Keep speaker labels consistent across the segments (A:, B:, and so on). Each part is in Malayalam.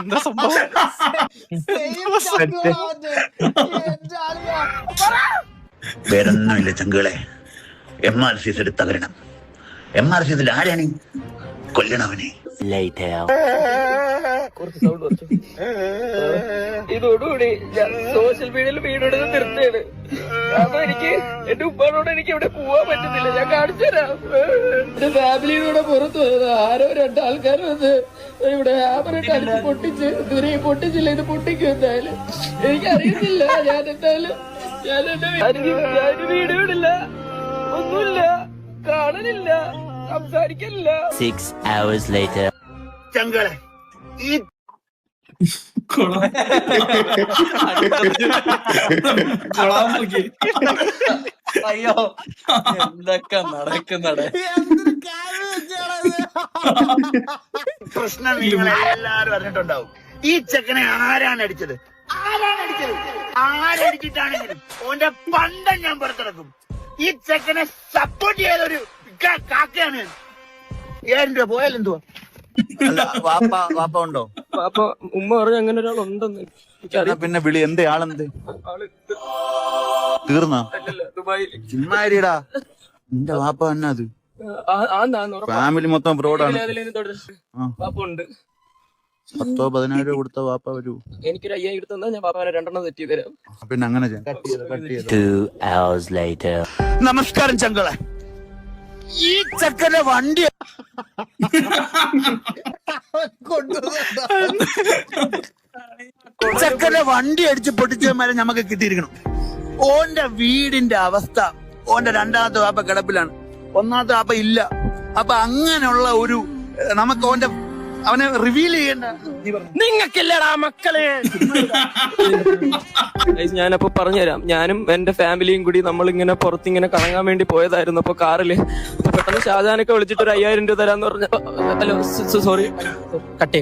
A: എന്താ സംഭവം?
B: വേറൊന്നുമില്ല ചങ്കുകളെ. MRC തകരണം. MRC ആരാണ്? കൊല്ലണവനെ.
C: ഇതോടുകൂടി ഞാൻ സോഷ്യൽ മീഡിയയിൽ വീഡിയോ നിർത്തുകയാണ്. അപ്പൊ എനിക്ക് എന്റെ ഉപ്പാനോട് എനിക്ക് ഇവിടെ പോവാൻ പറ്റുന്നില്ല. ഞാൻ കാണിച്ചു തരാം. എന്റെ ഫാമിലിയുടെ പുറത്ത് വന്നത് ആരോ രണ്ടാൾക്കാർ വന്ന് ഇവിടെ ഹാമറിട്ട് അടിച്ച് പൊട്ടിച്ച് ദൂരെ പൊട്ടിച്ചില്ല. ഇത് പൊട്ടിക്കും എന്തായാലും എനിക്കറിയത്തില്ല. ഞാൻ എന്തായാലും ഞാൻ വീഡിയോ ഇടില്ല, ഒന്നുമില്ല, കാണലില്ല, സംസാരിക്കലില്ല.
D: 6 hours later.
B: ചങ്കുകളെ ഈ
A: അയ്യോ എന്തൊക്കെ നടക്കുന്നടേ.
B: പ്രശ്നം നിങ്ങളെല്ലാരും അറിഞ്ഞിട്ടുണ്ടാവും. ഈ ചെക്കനെ ആരാണ് അടിച്ചത്? ആരടിച്ചിട്ടാണെങ്കിലും ഓന്റെ പണ്ടം ഞാൻ പുറത്തിറക്കും. ഈ ചെക്കനെ സപ്പോർട്ട് ചെയ്തൊരു കാക്കയാണ്. 7 രൂപ പോയാലെന്തുവാ?
A: വാപ്പ ഉണ്ടോ?
C: അപ്പൊ ഉമ്മ പറഞ്ഞു അങ്ങനെ ഒരാളുണ്ടെന്ന്.
A: പിന്നെ വിളി എന്തേ ആളെന്ത്
C: ആള്
A: തീർന്ന
C: ദുബായിൽ.
A: ചുമ്മാരിടാ നിന്റെ വാപ്പ തന്നെ അത് ഫാമിലി മൊത്തം ഫ്രോഡാണ്.
C: പാപ്പ ഉണ്ട്.
A: 10-14 രൂപ കൊടുത്ത വാപ്പ വരൂ.
C: എനിക്കൊരു 5000 എടുത്ത് തന്നാ ഞാൻ പാപ്പാനെ 2 തെറ്റി തരാം.
A: പിന്നെ അങ്ങനെ
D: 2 hours later.
B: നമസ്കാരം ചങ്കളെ. ഈ ചെക്കന്റെ വണ്ടി അടിച്ച് പൊട്ടിച്ചമാരെ നമുക്ക് കിട്ടിയിരിക്കണം. ഓന്റെ വീടിന്റെ അവസ്ഥ, ഓന്റെ 2ാമത്തെ വാപ്പ കിടപ്പിലാണ്, 1ാമത്തെ വാപ്പ ഇല്ല. അപ്പൊ അങ്ങനെയുള്ള ഒരു നമുക്ക് അവനെ റിവീൽ ചെയ്യണ്ട.
C: നിങ്ങൾക്കില്ലടാ മക്കളെ. ഞാനപ്പോ പറഞ്ഞുതരാം. ഞാനും എന്റെ ഫാമിലിയും കൂടി നമ്മളിങ്ങനെ പുറത്തിങ്ങനെ കറങ്ങാൻ വേണ്ടി പോയതായിരുന്നു. അപ്പൊ കാറില് പെട്ടെന്ന് ഷാജാനൊക്കെ വിളിച്ചിട്ട് ഒരു 5000 രൂപ തരാന്ന് പറഞ്ഞു. ഹലോ സോറി, കട്ടേ.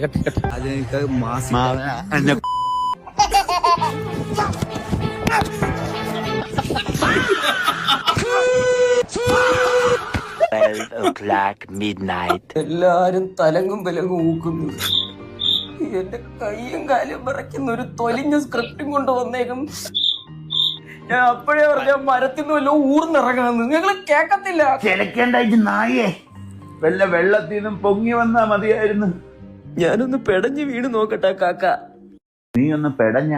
D: Midnight.
C: എല്ലാരും തലങ്ങും വിലങ്ങും ഊക്കുന്നു. എന്റെ കൈയും കാലും വിറയ്ക്കുന്ന ഒരു തൊലിഞ്ഞ സ്ക്രിപ്റ്റും കൊണ്ട് വന്നേക്കും. ഞാൻ അപ്പോഴേ പറഞ്ഞ മരത്തിൽ നിന്ന് വല്ല ഊർന്നിറങ്ങാന്ന്. നിങ്ങൾ കേക്കത്തില്ല.
B: ചിലക്കേണ്ടായിട്ട് നായേ, വല്ല വെള്ളത്തിൽ നിന്നും പൊങ്ങി വന്നാ മതിയായിരുന്നു.
C: ഞാനൊന്ന് പെടഞ്ഞ് വീട് നോക്കട്ടെ കാക്ക.
B: നീ ഒന്ന് പെടഞ്ഞ.